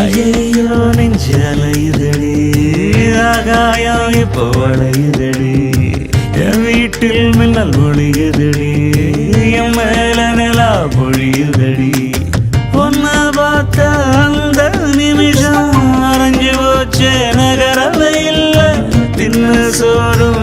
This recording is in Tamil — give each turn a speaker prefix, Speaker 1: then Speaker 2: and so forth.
Speaker 1: ஐயோ நெஞ்சு அலையுதடி ஆகாயம் இப்போ வளையுதடி என் வீட்டில் மின்னல் ஒளியுதடி என் மேல நிலா பொழியுதடி ஒன்ன பார்த்த அந்த நிமிஷம் அரைஞ்சு போச்சே நகரவே இல்லை தின்னு சோறும்